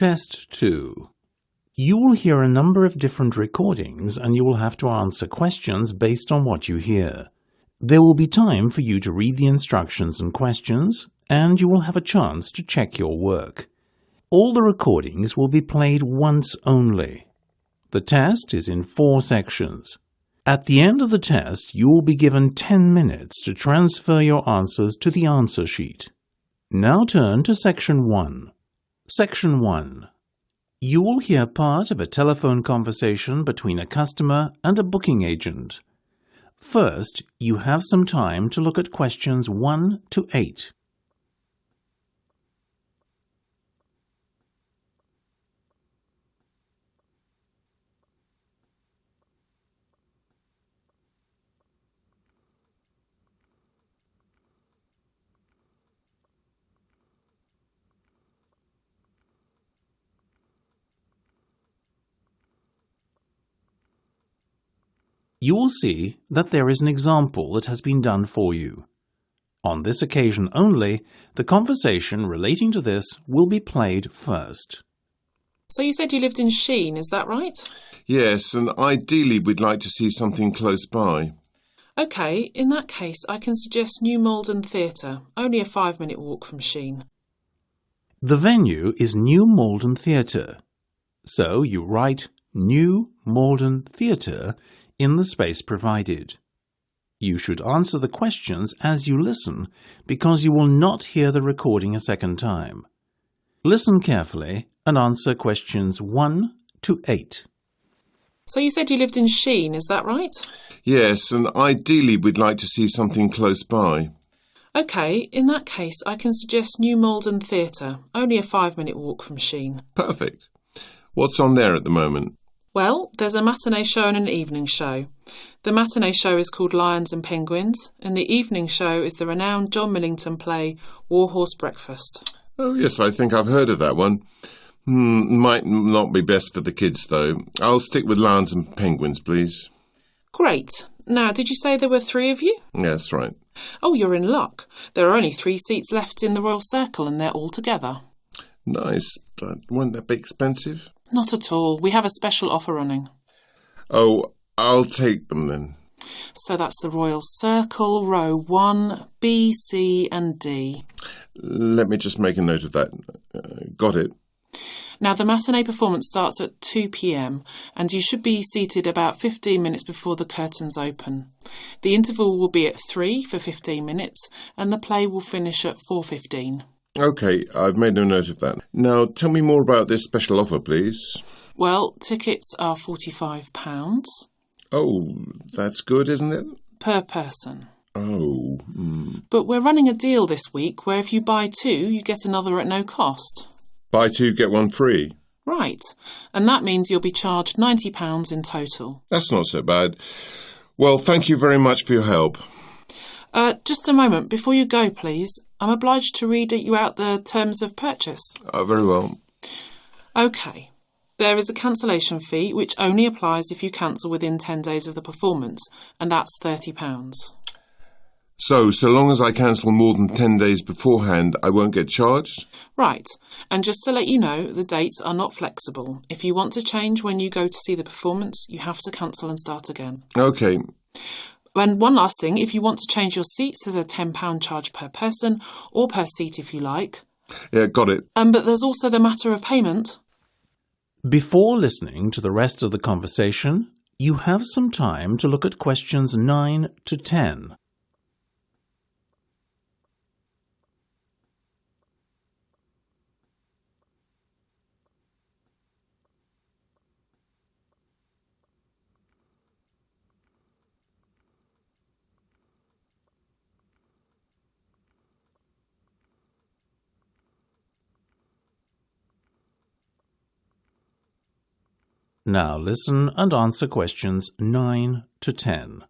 Test 2. You will hear a number of different recordings and you will have to answer questions based on what you hear. There will be time for you to read the instructions and questions, and you will have a chance to check your work. All the recordings will be played once only. The test is in 4 sections. At the end of the test, you will be given 10 minutes to transfer your answers to the answer sheet. Now turn to Section 1. Section 1. You will hear part of a telephone conversation between a customer and a booking agent. First, you have some time to look at questions 1 to 8. You will see that there is an example that has been done for you. On this occasion only, the conversation relating to this will be played first. So you said you lived in Sheen, is that right? Yes, and ideally we'd like to see something close by. OK, in that case I can suggest New Malden Theatre, only a 5-minute walk from Sheen. The venue is New Malden Theatre. So you write New Malden Theatre in the space provided. You should answer the questions as you listen because you will not hear the recording a second time. Listen carefully and answer questions 1 to 8. So you said you lived in Sheen, is that right? Yes, and ideally we'd like to see something close by. OK, in that case I can suggest New Malden Theatre, only a 5-minute walk from Sheen. Perfect. What's on there at the moment? Well, there's a matinee show and an evening show. The matinee show is called Lions and Penguins, and the evening show is the renowned John Millington play Warhorse Breakfast. Oh yes, I think I've heard of that one. Might not be best for the kids though. I'll stick with Lions and Penguins, please. Great. Now, did you say there were 3 of you? Yes, right. Oh, you're in luck. There are only 3 seats left in the Royal Circle and they're all together. Nice, but won't that be expensive? Not at all. We have a special offer running. Oh, I'll take them then. So that's the Royal Circle, row 1, B, C and D. Let me just make a note of that. Got it. Now, the matinee performance starts at 2 p.m. and you should be seated about 15 minutes before the curtains open. The interval will be at 3 for 15 minutes and the play will finish at 4:15. OK, I've made no note of that. Now, tell me more about this special offer, please. Well, tickets are £45. Oh, that's good, isn't it? Per person. Oh. But we're running a deal this week where if you buy 2, you get another at no cost. Buy 2, get 1 free. Right. And that means you'll be charged £90 in total. That's not so bad. Well, thank you very much for your help. Just a moment. Before you go, please, I'm obliged to read you out the terms of purchase. Very well. OK. There is a cancellation fee, which only applies if you cancel within 10 days of the performance, and that's £30. So long as I cancel more than 10 days beforehand, I won't get charged? Right. And just to let you know, the dates are not flexible. If you want to change when you go to see the performance, you have to cancel and start again. OK. And one last thing, if you want to change your seats, there's a £10 charge per person, or per seat if you like. Yeah, got it. But there's also the matter of payment. Before listening to the rest of the conversation, you have some time to look at questions 9 to 10. Now listen and answer questions 9 to 10.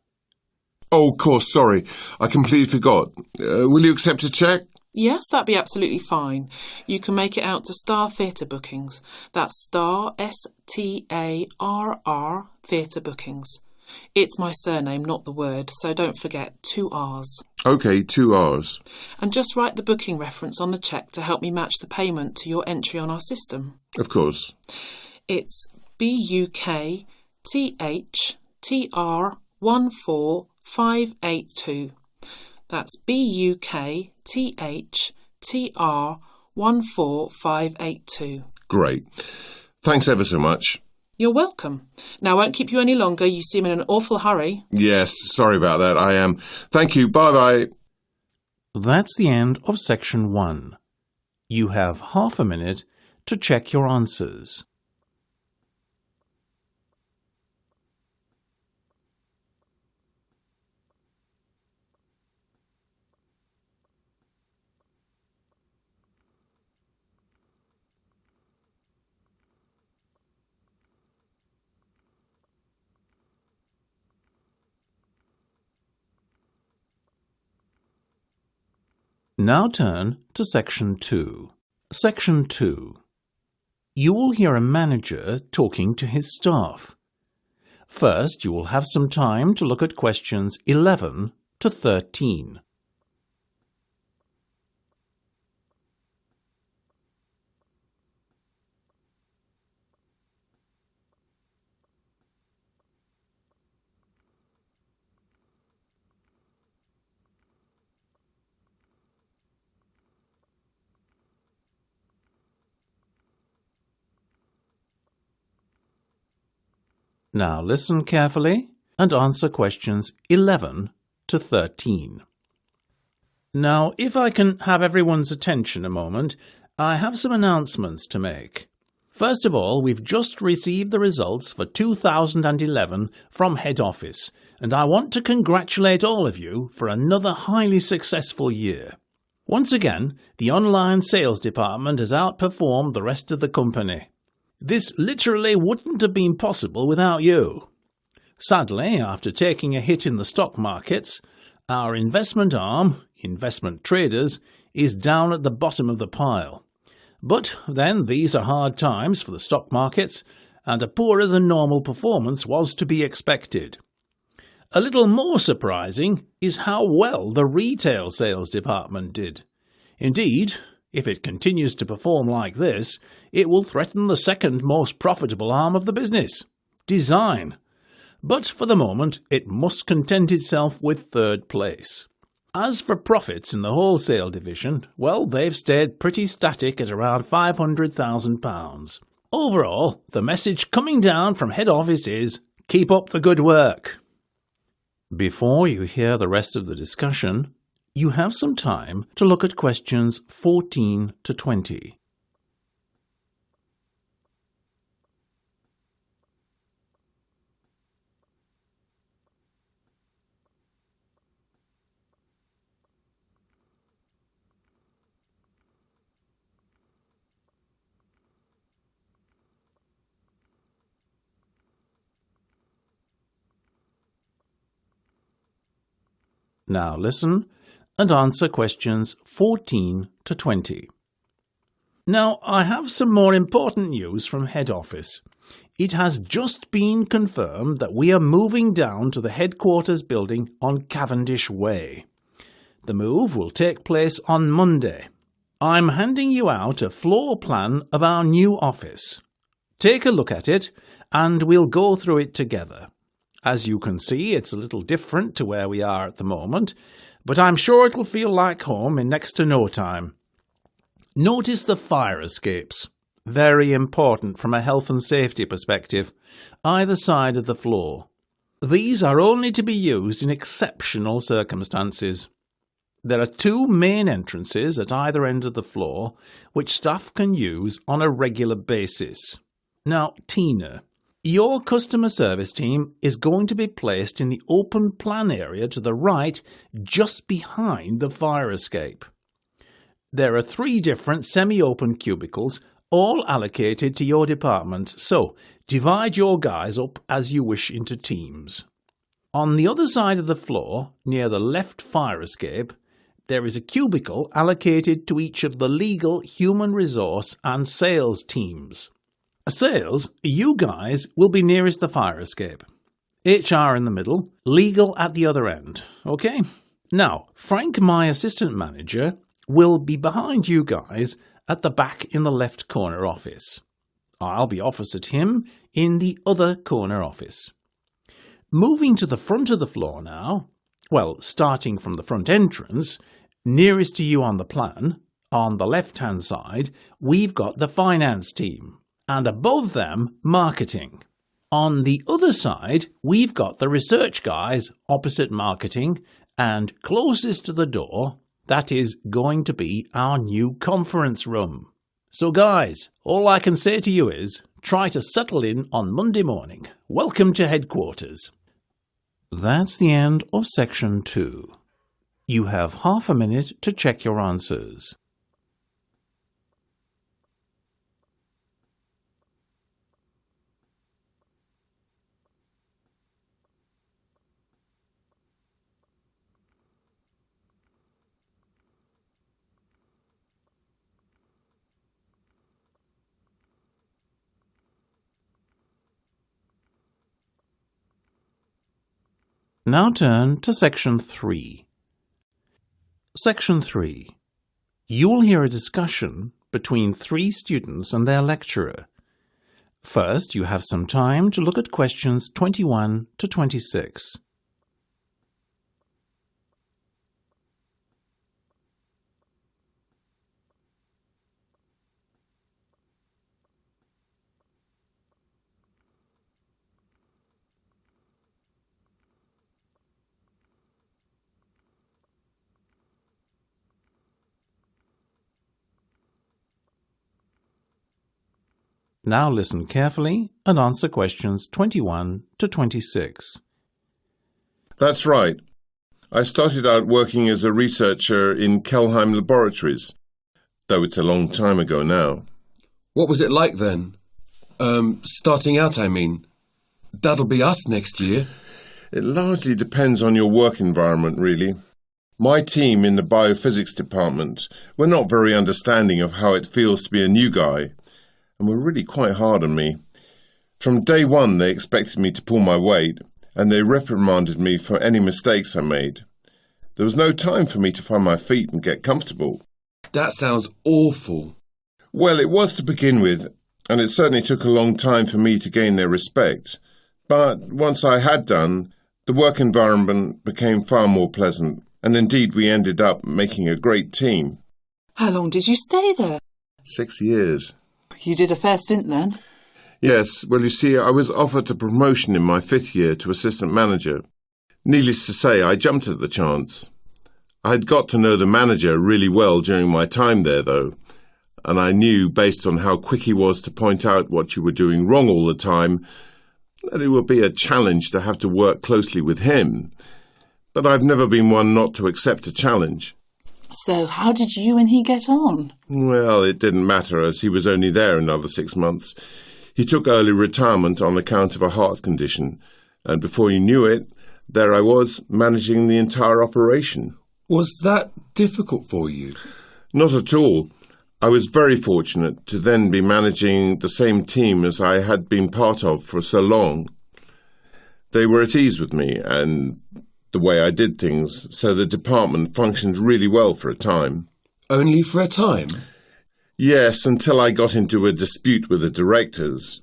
Oh, of course, sorry. I completely forgot. Will you accept a cheque? Yes, that'd be absolutely fine. You can make it out to Star Theatre Bookings. That's Star, STARR, Theatre Bookings. It's my surname, not the word, so don't forget 2 R's. OK, 2 hours. And just write the booking reference on the cheque to help me match the payment to your entry on our system. Of course. It's BUKTHTR14582. That's BUKTHTR14582. Great. Thanks ever so much. You're welcome. Now, I won't keep you any longer. You seem in an awful hurry. Yes, sorry about that. I am. Thank you. Bye-bye. That's the end of section 1. You have half a minute to check your answers. Now turn to Section 2. Section 2. You will hear a manager talking to his staff. First, you will have some time to look at questions 11 to 13. Now listen carefully and answer questions 11 to 13. Now, if I can have everyone's attention a moment, I have some announcements to make. First of all, we've just received the results for 2011 from head office, and I want to congratulate all of you for another highly successful year. Once again, the online sales department has outperformed the rest of the company. This literally wouldn't have been possible without you. Sadly, after taking a hit in the stock markets, our investment arm, Investment Traders, is down at the bottom of the pile. But then these are hard times for the stock markets, and a poorer than normal performance was to be expected. A little more surprising is how well the retail sales department did. Indeed, if it continues to perform like this, it will threaten the second most profitable arm of the business, design. But for the moment, it must content itself with third place. As for profits in the wholesale division, well, they've stayed pretty static at around £500,000. Overall, the message coming down from head office is, keep up the good work. Before you hear the rest of the discussion, you have some time to look at questions 14 to 20. Now listen and answer questions 14 to 20. Now, I have some more important news from head office. It has just been confirmed that we are moving down to the headquarters building on Cavendish Way. The move will take place on Monday. I'm handing you out a floor plan of our new office. Take a look at it and we'll go through it together. As you can see, it's a little different to where we are at the moment, but I'm sure it will feel like home in next to no time. Notice the fire escapes. Very important from a health and safety perspective, either side of the floor. These are only to be used in exceptional circumstances. There are 2 main entrances at either end of the floor, which staff can use on a regular basis. Now, Tina, your customer service team is going to be placed in the open plan area to the right, just behind the fire escape. There are 3 different semi-open cubicles, all allocated to your department, so divide your guys up as you wish into teams. On the other side of the floor, near the left fire escape, there is a cubicle allocated to each of the legal, human resource and sales teams. Sales, you guys will be nearest the fire escape. HR in the middle, legal at the other end, okay? Now, Frank, my assistant manager, will be behind you guys at the back in the left corner office. I'll be opposite him in the other corner office. Moving to the front of the floor now, well, starting from the front entrance, nearest to you on the plan, on the left-hand side, we've got the finance team, and above them, marketing. On the other side, we've got the research guys opposite marketing, and closest to the door, that is going to be our new conference room. So guys, all I can say to you is, try to settle in on Monday morning. Welcome to headquarters. That's the end of section 2. You have half a minute to check your answers. Now turn to section 3. Section 3. You will hear a discussion between 3 students and their lecturer. First, you have some time to look at questions 21 to 26. Now listen carefully and answer questions 21 to 26. That's right. I started out working as a researcher in Kelheim Laboratories, though it's a long time ago now. What was it like then? Starting out, I mean. That'll be us next year. It largely depends on your work environment, really. My team in the biophysics department were not very understanding of how it feels to be a new guy, and were really quite hard on me. From day one, they expected me to pull my weight, and they reprimanded me for any mistakes I made. There was no time for me to find my feet and get comfortable. That sounds awful. Well, it was to begin with, and it certainly took a long time for me to gain their respect. But once I had done, the work environment became far more pleasant, and indeed we ended up making a great team. How long did you stay there? 6 years. You did a fair stint then? Yes, well, you see, I was offered a promotion in my 5th year to assistant manager. Needless to say, I jumped at the chance. I had got to know the manager really well during my time there, though, and I knew, based on how quick he was to point out what you were doing wrong all the time, that it would be a challenge to have to work closely with him. But I've never been one not to accept a challenge. So how did you and he get on? Well, it didn't matter, as he was only there another 6 months. He took early retirement on account of a heart condition, and before you knew it, there I was, managing the entire operation. Was that difficult for you? Not at all. I was very fortunate to then be managing the same team as I had been part of for so long. They were at ease with me and the way I did things, so the department functioned really well for a time. Only for a time? Yes, until I got into a dispute with the directors.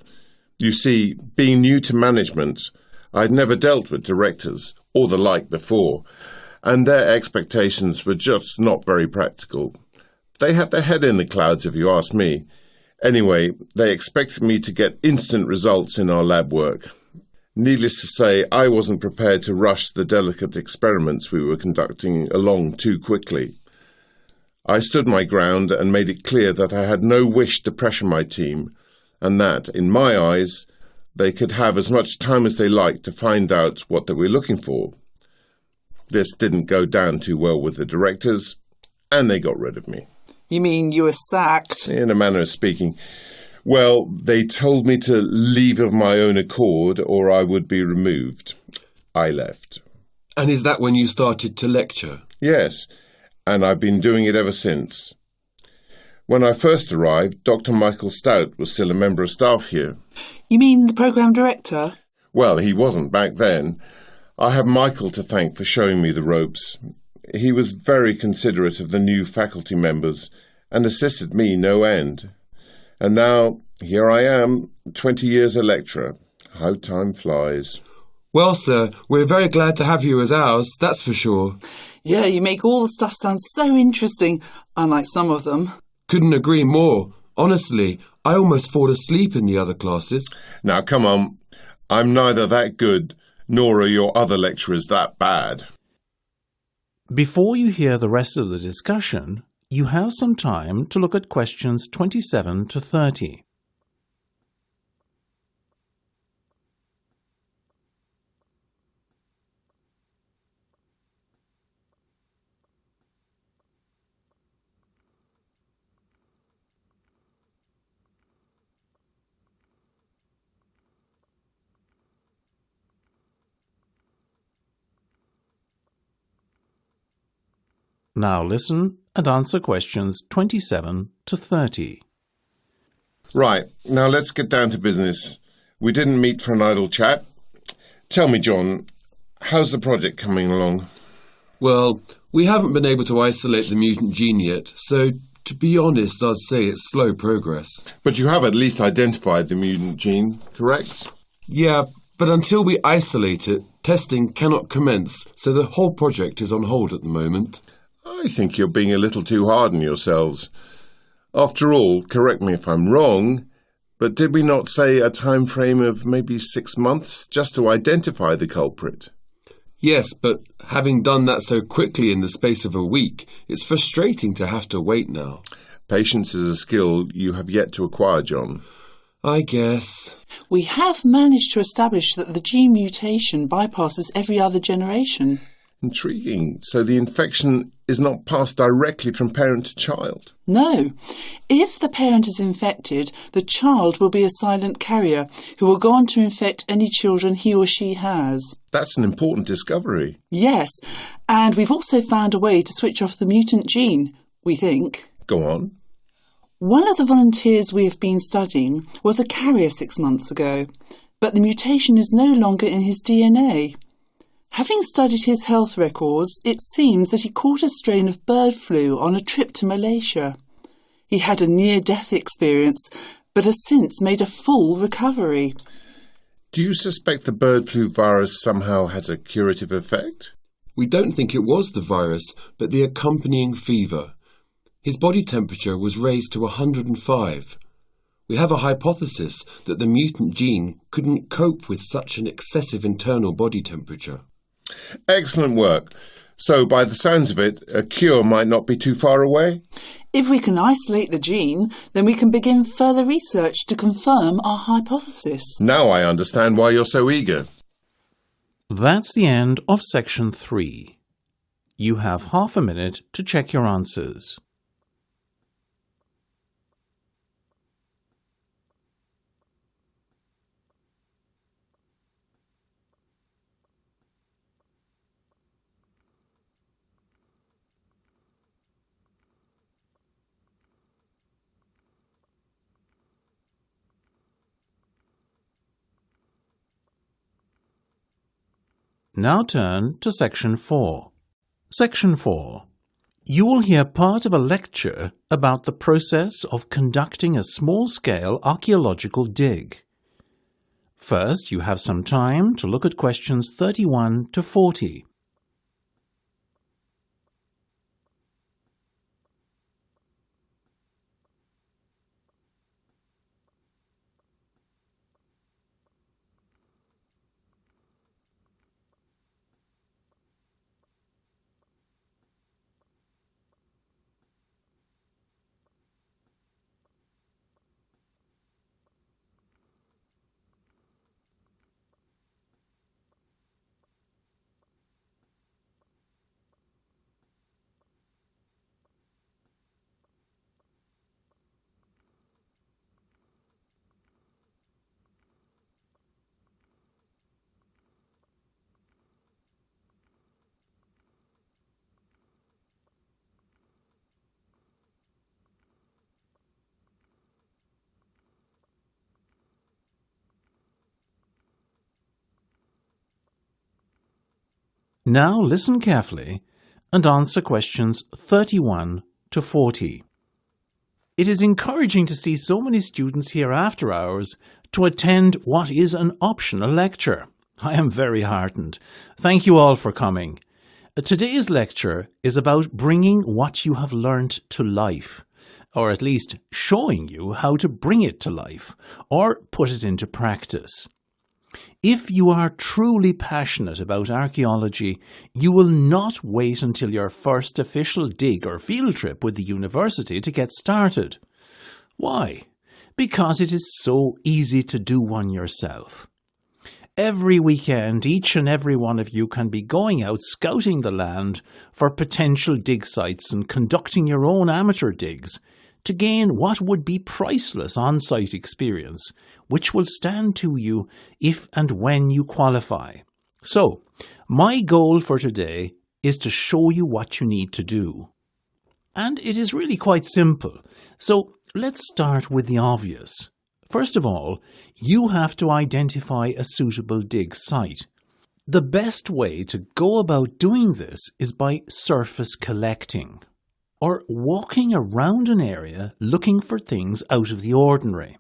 You see, being new to management, I'd never dealt with directors or the like before, and their expectations were just not very practical. They had their head in the clouds, if you ask me. Anyway, they expected me to get instant results in our lab work. Needless to say, I wasn't prepared to rush the delicate experiments we were conducting along too quickly. I stood my ground and made it clear that I had no wish to pressure my team, and that, in my eyes, they could have as much time as they liked to find out what they were looking for. This didn't go down too well with the directors, and they got rid of me. You mean you were sacked? In a manner of speaking. Well, they told me to leave of my own accord or I would be removed. I left. And is that when you started to lecture? Yes, and I've been doing it ever since. When I first arrived, Dr. Michael Stout was still a member of staff here. You mean the programme director? Well, he wasn't back then. I have Michael to thank for showing me the ropes. He was very considerate of the new faculty members and assisted me no end. And now, here I am, 20 years a lecturer. How time flies. Well, sir, we're very glad to have you as ours, that's for sure. Yeah, you make all the stuff sound so interesting, unlike some of them. Couldn't agree more. Honestly, I almost fall asleep in the other classes. Now, come on. I'm neither that good, nor are your other lecturers that bad. Before you hear the rest of the discussion, you have some time to look at questions 27 to 30. Now listen and answer questions 27 to 30. Right, now let's get down to business. We didn't meet for an idle chat. Tell me, John, how's the project coming along? Well, we haven't been able to isolate the mutant gene yet, so to be honest, I'd say it's slow progress. But you have at least identified the mutant gene, correct? Yeah, but until we isolate it, testing cannot commence, so the whole project is on hold at the moment. I think you're being a little too hard on yourselves. After all, correct me if I'm wrong, but did we not say a time frame of maybe 6 months just to identify the culprit? Yes, but having done that so quickly in the space of a week, it's frustrating to have to wait now. Patience is a skill you have yet to acquire, John. I guess. We have managed to establish that the gene mutation bypasses every other generation. Intriguing. So the infection is not passed directly from parent to child? No. If the parent is infected, the child will be a silent carrier who will go on to infect any children he or she has. That's an important discovery. Yes, and we've also found a way to switch off the mutant gene, we think. Go on. One of the volunteers we have been studying was a carrier 6 months ago, but the mutation is no longer in his DNA. Having studied his health records, it seems that he caught a strain of bird flu on a trip to Malaysia. He had a near-death experience, but has since made a full recovery. Do you suspect the bird flu virus somehow has a curative effect? We don't think it was the virus, but the accompanying fever. His body temperature was raised to 105. We have a hypothesis that the mutant gene couldn't cope with such an excessive internal body temperature. Excellent work. So, by the sounds of it, a cure might not be too far away? If we can isolate the gene, then we can begin further research to confirm our hypothesis. Now I understand why you're so eager. That's the end of section 3. You have half a minute to check your answers. Now turn to Section 4. Section 4. You will hear part of a lecture about the process of conducting a small-scale archaeological dig. First, you have some time to look at questions 31 to 40. Now listen carefully and answer questions 31 to 40. It is encouraging to see so many students here after hours to attend what is an optional lecture. I am very heartened. Thank you all for coming. Today's lecture is about bringing what you have learnt to life, or at least showing you how to bring it to life, or put it into practice. If you are truly passionate about archaeology, you will not wait until your first official dig or field trip with the university to get started. Why? Because it is so easy to do one yourself. Every weekend, each and every one of you can be going out scouting the land for potential dig sites and conducting your own amateur digs to gain what would be priceless on-site experience, which will stand to you if and when you qualify. So, my goal for today is to show you what you need to do. And it is really quite simple. So, let's start with the obvious. First of all, you have to identify a suitable dig site. The best way to go about doing this is by surface collecting, or walking around an area looking for things out of the ordinary.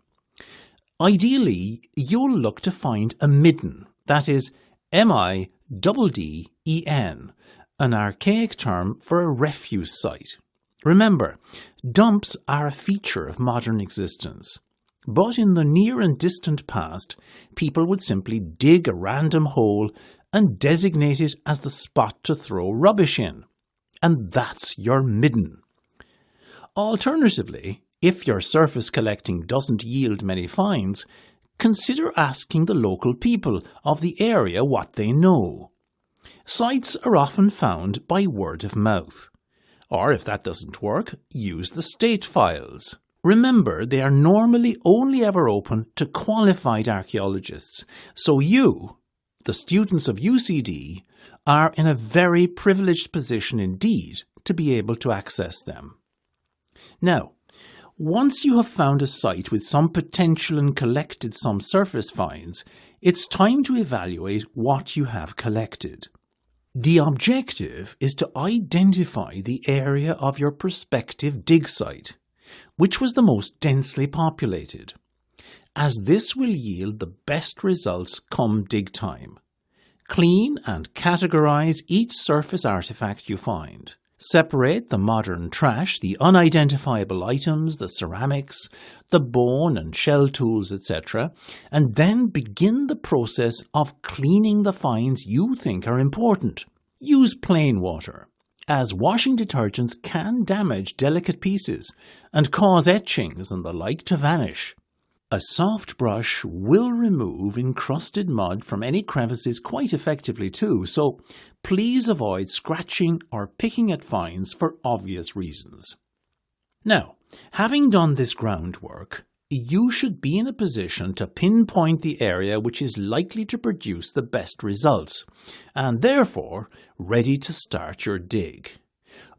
Ideally, you'll look to find a midden, that is MIDDEN, an archaic term for a refuse site. Remember, dumps are a feature of modern existence. But in the near and distant past, people would simply dig a random hole and designate it as the spot to throw rubbish in. And that's your midden. Alternatively, if your surface collecting doesn't yield many finds, consider asking the local people of the area what they know. Sites are often found by word of mouth. Or if that doesn't work, use the state files. Remember, they are normally only ever open to qualified archaeologists, so you, the students of UCD, are in a very privileged position indeed to be able to access them. Now, once you have found a site with some potential and collected some surface finds, it's time to evaluate what you have collected. The objective is to identify the area of your prospective dig site, which was the most densely populated, as this will yield the best results come dig time. Clean and categorise each surface artefact you find. Separate the modern trash, the unidentifiable items, the ceramics, the bone and shell tools, etc., and then begin the process of cleaning the finds you think are important. Use plain water, as washing detergents can damage delicate pieces and cause etchings and the like to vanish. A soft brush will remove encrusted mud from any crevices quite effectively too, so please avoid scratching or picking at finds for obvious reasons. Now, having done this groundwork, you should be in a position to pinpoint the area which is likely to produce the best results, and therefore ready to start your dig.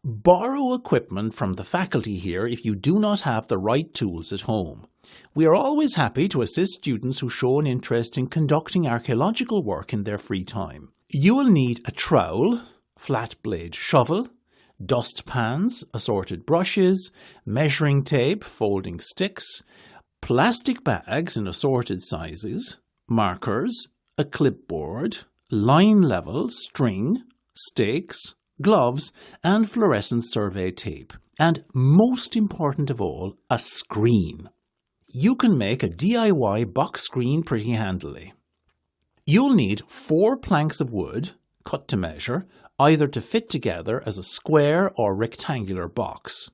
Borrow equipment from the faculty here if you do not have the right tools at home. We are always happy to assist students who show an interest in conducting archaeological work in their free time. You will need a trowel, flat blade shovel, dust pans, assorted brushes, measuring tape, folding sticks, plastic bags in assorted sizes, markers, a clipboard, line level, string, stakes, gloves, and fluorescent survey tape. And most important of all, a screen. You can make a DIY box screen pretty handily. You'll need 4 planks of wood, cut to measure, either to fit together as a square or rectangular box.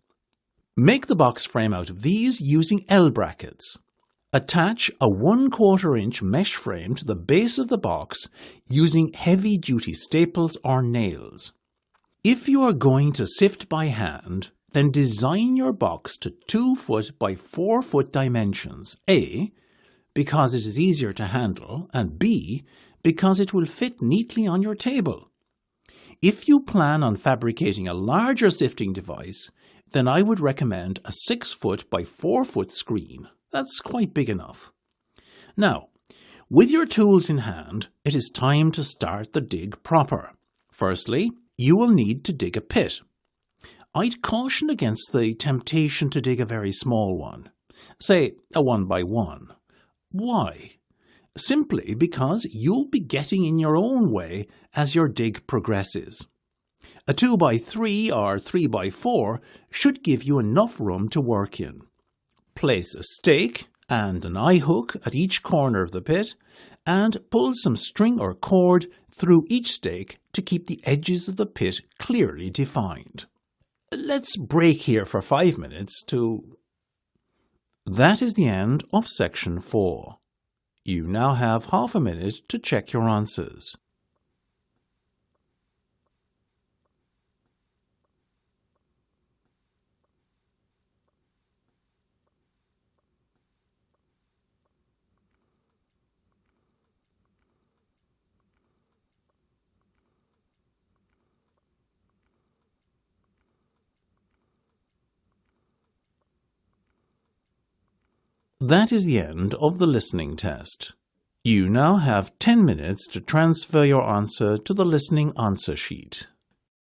Make the box frame out of these using L brackets. Attach a 1/4 inch mesh frame to the base of the box using heavy-duty staples or nails. If you are going to sift by hand, then design your box to 2 foot by 4 foot dimensions. A, because it is easier to handle, and B, because it will fit neatly on your table. If you plan on fabricating a larger sifting device, then I would recommend a 6 foot by 4 foot screen. That's quite big enough. Now, with your tools in hand, it is time to start the dig proper. Firstly, you will need to dig a pit. I'd caution against the temptation to dig a very small one, say a 1x1. Why? Simply because you'll be getting in your own way as your dig progresses. A 2x3 or 3x4 should give you enough room to work in. Place a stake and an eye hook at each corner of the pit and pull some string or cord through each stake to keep the edges of the pit clearly defined. Let's break here for 5 minutes to... That is the end of section 4. You now have half a minute to check your answers. That is the end of the listening test. You now have 10 minutes to transfer your answer to the listening answer sheet.